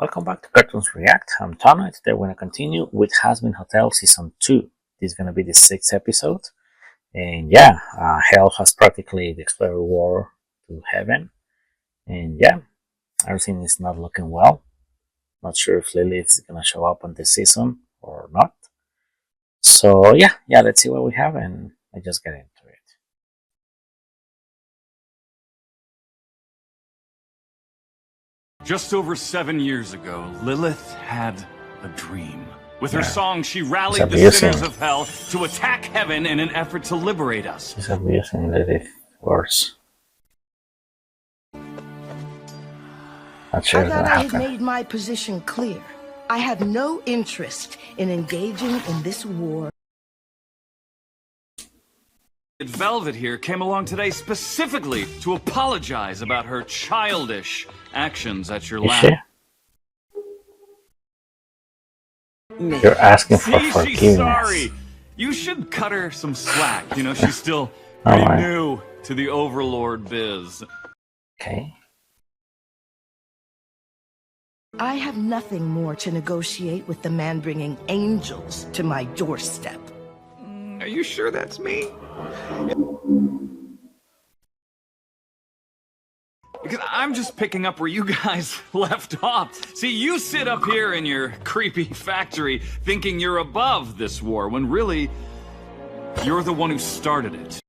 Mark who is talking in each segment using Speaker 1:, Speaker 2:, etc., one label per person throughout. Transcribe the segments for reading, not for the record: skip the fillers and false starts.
Speaker 1: Welcome back to Cartoons React. I'm Tono. Today we're going to continue with Hazbin Hotel Season 2. This is going to be the 6th episode. And yeah, hell has practically declared war to heaven. And yeah, everything is not looking well. Not sure if Lilith is going to show up on this season or not. So yeah, let's see what we have and I just get into it.
Speaker 2: Just over 7 years ago, Lilith had a dream. With her song, she rallied the sinners of hell to attack heaven in an effort to liberate us.
Speaker 1: She's abusing Lilith words. Not sure
Speaker 3: I thought I had made my position clear. I have no interest in engaging in this war.
Speaker 2: Velvet here came along today specifically to apologize about her childish actions at your lab.
Speaker 1: You're asking for forgiveness.
Speaker 2: She's sorry. You should cut her some slack. You know, she's still pretty new to the Overlord biz.
Speaker 1: Okay.
Speaker 3: I have nothing more to negotiate with the man bringing angels to my doorstep.
Speaker 2: Are you sure that's me? Because I'm just picking up where you guys left off. See, you sit up here in your creepy factory thinking you're above this war, when really, you're the one who started it.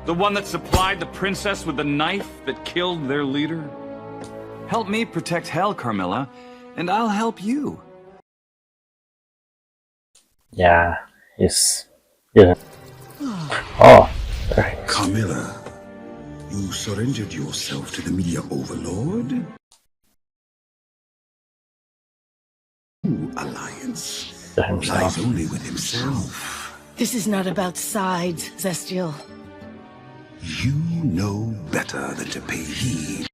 Speaker 2: The one that supplied the princess with the knife that killed their leader. Help me protect Hell, Carmilla, and I'll help you.
Speaker 1: Yeah, yeah. Oh, sorry.
Speaker 4: Carmilla, you surrendered yourself to the media overlord? Alliance lies only with himself.
Speaker 3: This is not about sides, Zestial.
Speaker 4: You know better than to pay heed.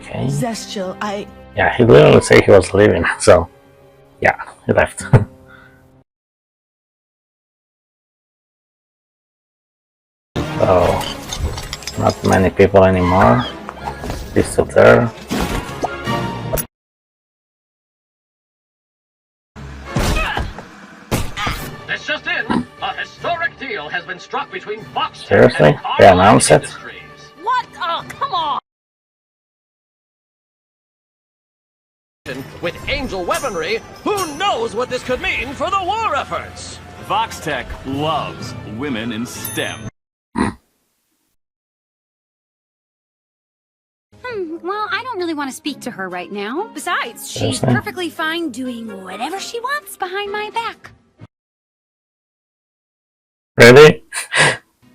Speaker 1: Okay.
Speaker 3: Zestial,
Speaker 1: Yeah, he literally said he was leaving, so yeah, he left. So, not many people anymore. He's still there.
Speaker 5: This just in, a historic deal has been struck between Fox.
Speaker 1: Seriously? They announced it?
Speaker 5: What? Oh, come on! With angel weaponry, who knows what this could mean for the war efforts?
Speaker 2: Voxtech loves women in STEM.
Speaker 6: Well, I don't really want to speak to her right now. Besides, she's perfectly fine doing whatever she wants behind my back.
Speaker 1: Really?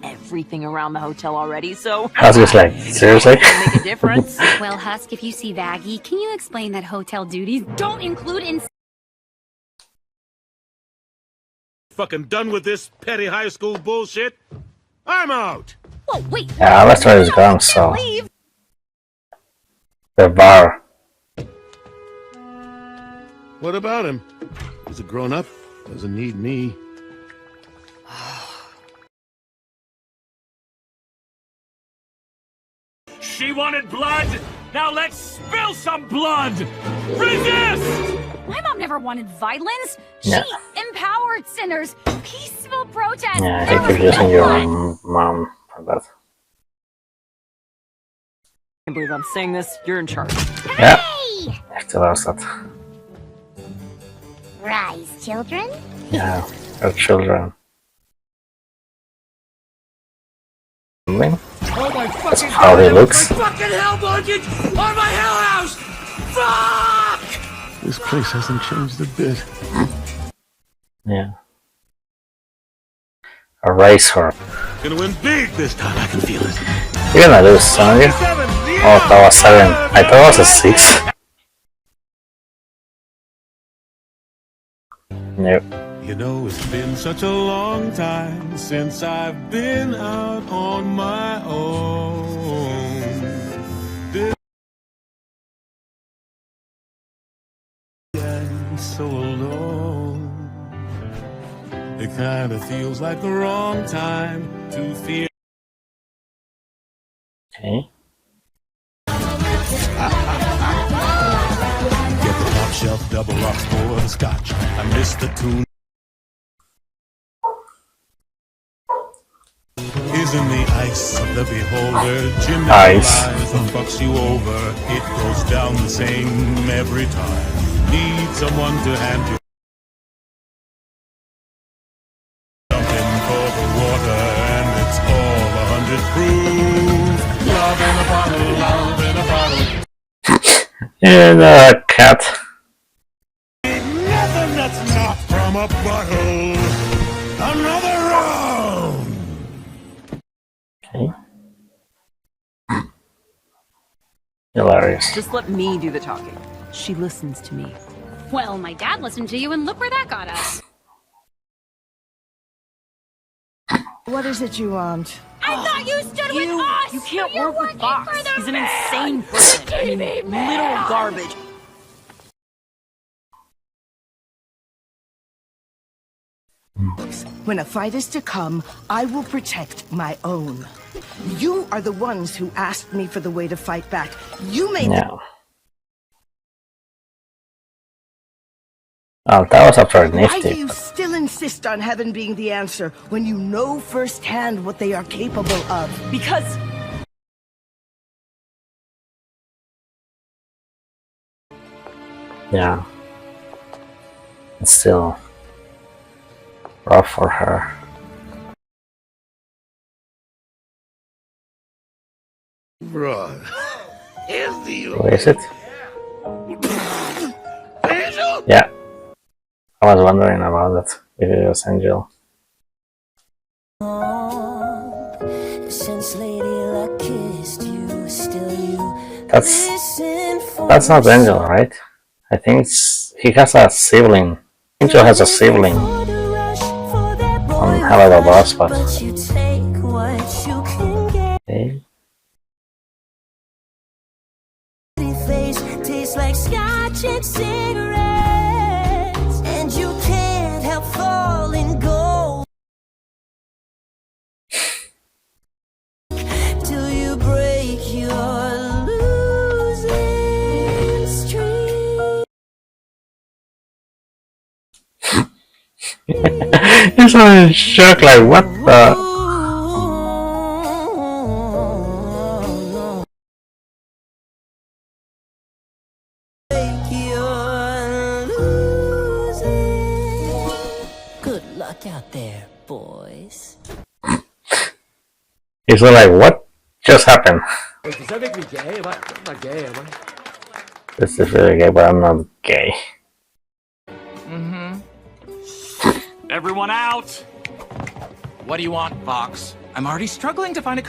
Speaker 7: Everything around the hotel already, so
Speaker 1: I was just like, seriously?
Speaker 7: make a difference.
Speaker 6: Well, Husk, if you see Vaggie, can you explain that hotel duties don't include
Speaker 8: Fucking done with this petty high school bullshit? I'm out!
Speaker 6: Whoa, wait!
Speaker 1: Yeah, let's try this gun, so...
Speaker 6: Leave.
Speaker 1: The bar.
Speaker 8: What about him? He's a grown-up. Doesn't need me.
Speaker 2: She wanted blood! Now let's spill some blood! Resist!
Speaker 6: My mom never wanted violence.
Speaker 1: Yeah.
Speaker 6: She empowered sinners. Peaceful protest.
Speaker 1: Yeah, I think you're using your mom for that.
Speaker 7: I can't believe I'm saying this. You're in charge.
Speaker 1: Yeah, I still have that.
Speaker 6: Rise, children.
Speaker 1: Yeah, our children.
Speaker 5: Oh my fucking
Speaker 1: How he looks.
Speaker 5: My fucking hell mortgage on my hell house! Fuck!
Speaker 8: This place hasn't changed a bit.
Speaker 1: Yeah. Erase her.
Speaker 8: Gonna win big this time, I can feel it.
Speaker 1: You're gonna lose, aren't you? Oh, that was 7. I thought it was a 6. Nope.
Speaker 8: You know, it's been such a long time since I've been out on my own. I'm so alone. It kinda feels like the wrong time to feel.
Speaker 1: Okay.
Speaker 8: Get the top shelf double rocks for the scotch. I miss the tune. Isn't the ice of the beholder? Jim
Speaker 1: Ice.
Speaker 8: lies and fucks you over. It goes down the same every time. Need someone to hand you something for the water, and it's all 100 proof. Love in a bottle, love in a bottle.
Speaker 1: And a cat.
Speaker 8: Nothing that's not from a bottle. Another round.
Speaker 1: Okay. Hilarious.
Speaker 7: Just let me do the talking. She listens to me.
Speaker 6: Well, my dad listened to you, and look where that got us.
Speaker 3: What is it you want?
Speaker 6: I thought you stood with us!
Speaker 7: You can't
Speaker 6: You're
Speaker 7: work with
Speaker 6: working
Speaker 7: Fox.
Speaker 6: for the
Speaker 7: He's an
Speaker 6: man.
Speaker 7: insane person. I mean, literal garbage.
Speaker 3: When a fight is to come, I will protect my own. You are the ones who asked me for the way to fight back. You made
Speaker 1: No. Oh, that was after
Speaker 3: Why do
Speaker 1: Nifty.
Speaker 3: you still insist on heaven being the answer when you know firsthand what they are capable of?
Speaker 7: Because
Speaker 1: Yeah. It's still rough for her.
Speaker 4: Bruh.
Speaker 1: Where is it? Yeah. I was wondering about that. If it was Angel. That's not Angel, right? I think he has a sibling. Angel has a sibling on Hello the Boss, but okay.
Speaker 9: Tastes like scotch and cigarettes, and you can't help falling gold till you break your losing streak.
Speaker 1: He's so in shock, like what the?
Speaker 9: Out there, boys.
Speaker 1: He's like, what just happened?
Speaker 5: Does that make me gay? I'm not gay, am I?
Speaker 1: This is really gay, but I'm not gay.
Speaker 2: Everyone out!
Speaker 10: What do you want, Fox? I'm already struggling to find a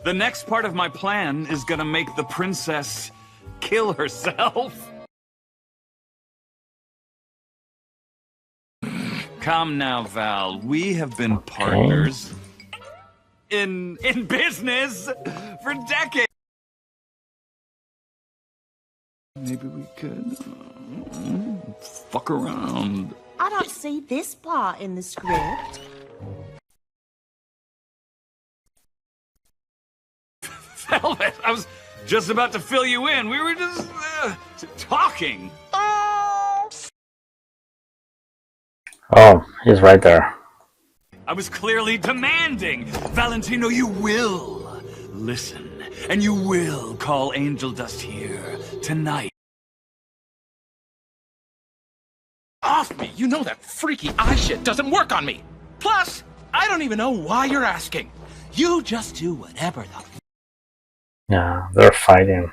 Speaker 2: The next part of my plan is gonna make the princess kill herself. Come now, Val. We have been partners in business for decades. Maybe we could fuck around.
Speaker 9: I don't see this part in the script.
Speaker 2: Velvet, I was just about to fill you in. We were just talking.
Speaker 1: Oh, he's right there.
Speaker 2: I was clearly demanding. Valentino, you will listen, and you will call Angel Dust here tonight.
Speaker 10: off me. You know that freaky eye shit doesn't work on me. Plus, I don't even know why you're asking. You just do whatever the...
Speaker 1: Yeah, they're fighting.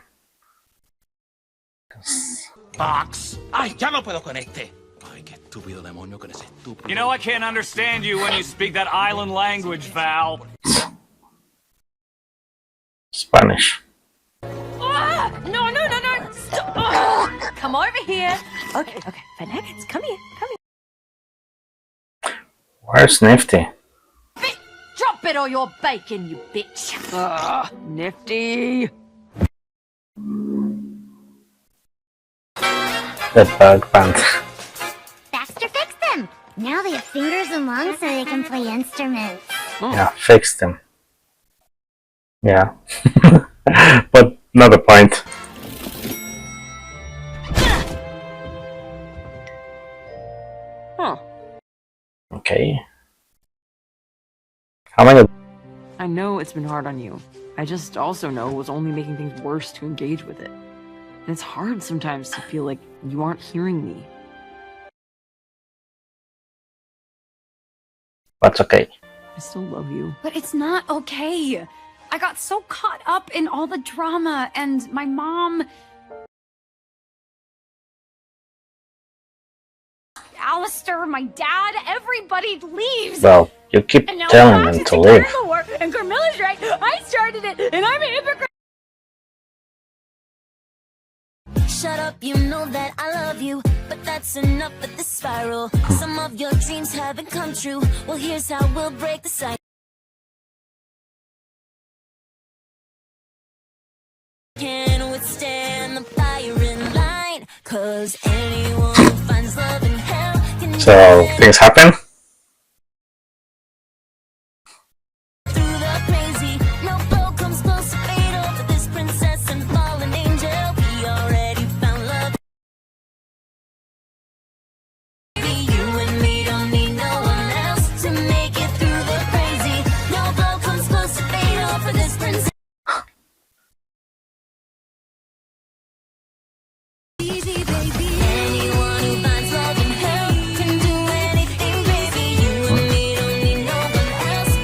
Speaker 10: Fox. Ay, ya no puedo con este. Ay, qué estúpido demonio con ese estúpido.
Speaker 2: You know I can't understand you when you speak that island language, Val.
Speaker 1: Spanish.
Speaker 7: Ah! No, no, no, no! Stop! Oh, come over here. Okay, okay. Fat nuggets, come here, come here.
Speaker 1: Where's Nifty?
Speaker 7: Drop it or you're bacon, you bitch. Ah, nifty.
Speaker 1: The bug band.
Speaker 11: Baxter fixed them. Now they have fingers and lungs so they can play instruments.
Speaker 1: Yeah, fixed them. Yeah. But not the point.
Speaker 7: Huh.
Speaker 1: Okay. How many?
Speaker 12: I know it's been hard on you. I just also know it was only making things worse to engage with it. And it's hard sometimes to feel like you aren't hearing me.
Speaker 1: That's okay.
Speaker 12: I still love you.
Speaker 6: But it's not okay. I got so caught up in all the drama, and my mom... Alistair, my dad, everybody leaves.
Speaker 1: Well, you keep
Speaker 6: And now
Speaker 1: telling
Speaker 6: Fox
Speaker 1: them
Speaker 6: is
Speaker 1: to
Speaker 6: declaring
Speaker 1: leave.
Speaker 6: the war, and Carmilla's right. I started it, and I'm a hypocrite.
Speaker 9: Shut up, you know that I love you, but that's enough of this spiral. Some of your dreams haven't come true. Well, here's how we'll break the cycle. Can withstand the fire in line, 'cause anyone who finds love in hell can
Speaker 1: So things happen.
Speaker 9: through the crazy. No foe comes close to fatal for this princess and fallen angel. We already found love. You and me don't need no one else to make it through the crazy. No foe comes close to fatal for this princess. Easy, baby. Anyone who finds love in hell can do anything, baby. You and me don't need no one else.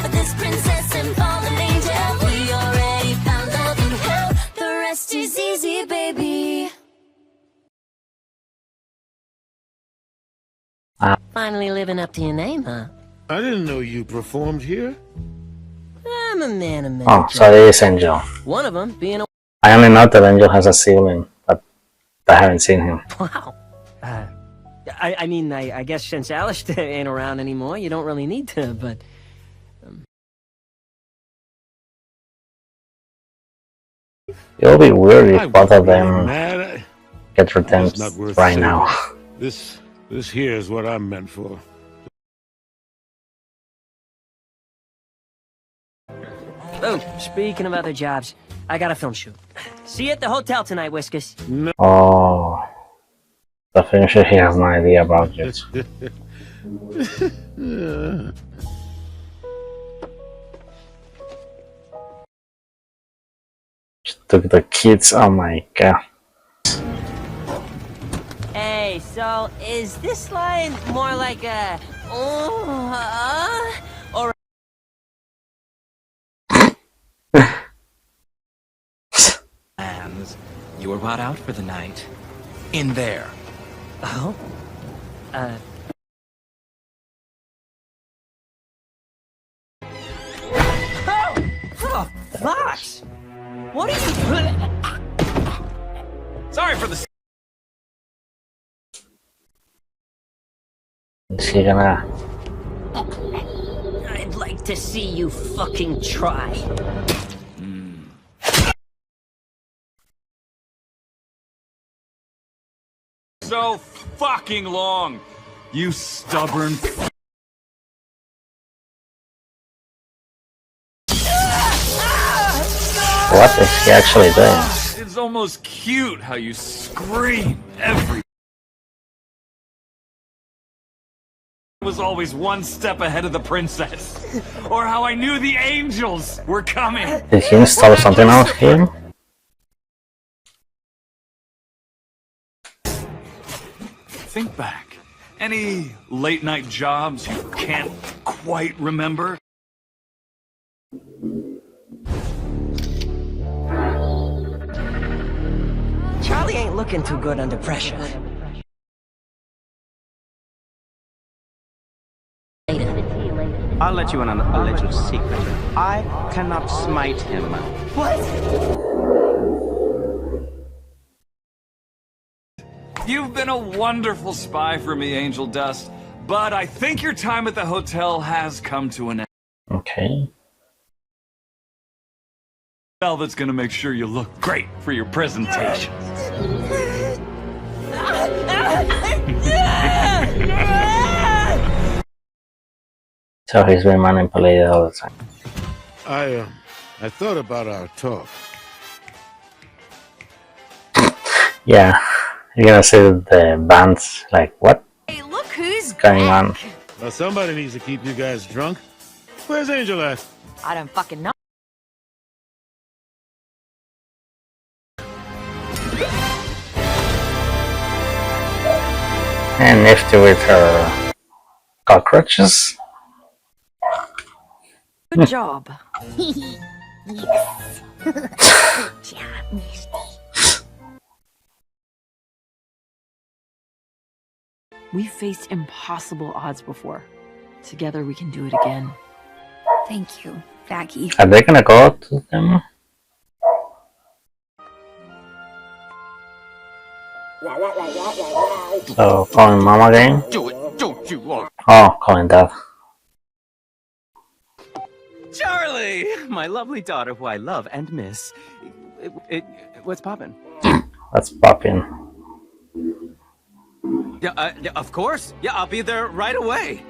Speaker 9: For this princess and fallen angel, we already found love in hell. The rest is easy, baby. Finally living up to your name, huh?
Speaker 8: I didn't know you performed here.
Speaker 9: I'm a man of many
Speaker 1: Oh, so
Speaker 9: jobs.
Speaker 1: it is Angel.
Speaker 9: One of them being a
Speaker 1: I only know that Angel has a sibling, but I haven't seen him.
Speaker 5: Wow. I mean, I guess since Alistair ain't around anymore, you don't really need to, but...
Speaker 1: It'll be weird
Speaker 8: I
Speaker 1: if both of
Speaker 8: wasn't really
Speaker 1: them
Speaker 8: mad.
Speaker 1: get revenge
Speaker 8: It's not worth
Speaker 1: right
Speaker 8: saving.
Speaker 1: now.
Speaker 8: This here is what I'm meant for.
Speaker 5: Oh, speaking of other jobs, I got a film shoot. See you at the hotel tonight, Whiskers.
Speaker 1: Oh, the finisher, he has no idea about it. Took the kids. Oh my god.
Speaker 5: Hey, so is this line more like a or
Speaker 10: And you were brought out for the night. In there.
Speaker 5: oh? Oh, Fox! What are you?
Speaker 10: Sorry for the...
Speaker 1: Is he gonna?
Speaker 5: I'd like to see you fucking try.
Speaker 2: So fucking long, you stubborn.
Speaker 1: What is he actually doing?
Speaker 2: It's almost cute how you scream every. Was always one step ahead of the princess, or how I knew the angels were coming.
Speaker 1: Did he install something else here?
Speaker 2: Think back. Any late night jobs you can't quite remember?
Speaker 5: Charlie ain't looking too good under pressure.
Speaker 13: I'll let you in on a little secret. I cannot smite him.
Speaker 5: What?
Speaker 2: You've been a wonderful spy for me, Angel Dust, but I think your time at the hotel has come to an end.
Speaker 1: Okay.
Speaker 2: That's gonna make sure you look great for your presentation.
Speaker 1: So he's been manipulated all the time.
Speaker 8: I thought about our talk.
Speaker 1: Yeah, you're gonna see the band's like, what?
Speaker 7: Hey, look who's
Speaker 1: going on?
Speaker 8: Well, somebody needs to keep you guys drunk. Where's Angel at?
Speaker 7: I don't fucking know.
Speaker 1: And Nifty with her cockroaches.
Speaker 12: Good job.
Speaker 11: Yes. Good job, Misty.
Speaker 12: We've faced impossible odds before. Together we can do it again.
Speaker 6: Thank you, Vaggie.
Speaker 1: Are they gonna go to them? So calling mom again?
Speaker 10: Do it, don't you want?
Speaker 1: Oh, calling dad.
Speaker 13: Charlie, my lovely daughter, who I love and miss. What's poppin'?
Speaker 1: Let's pop in.
Speaker 13: Yeah, of course. Yeah, I'll be there right away.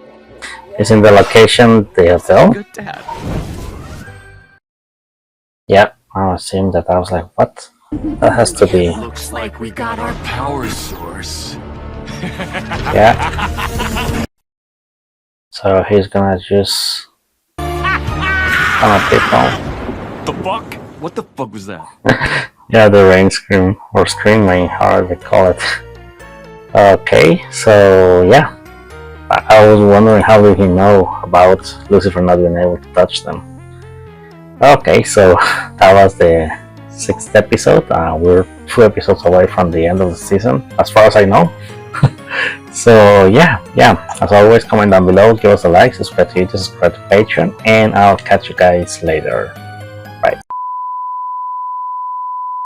Speaker 1: Is in the location the hotel?
Speaker 13: Good dad.
Speaker 1: Yeah, I assumed that. I was like, what? That has to be.
Speaker 2: Looks like we got our power source.
Speaker 1: Yeah. So he's gonna just people.
Speaker 2: The fuck? What the fuck was that?
Speaker 1: Yeah, the rain scream or scream rain, however they call it. Okay, so yeah, I was wondering how did he know about Lucifer not being able to touch them. Okay, so that was the 6th episode. We're 2 episodes away from the end of the season, as far as I know. So yeah, as always, comment down below, give us a like, subscribe to YouTube, subscribe to Patreon, and I'll catch you guys later.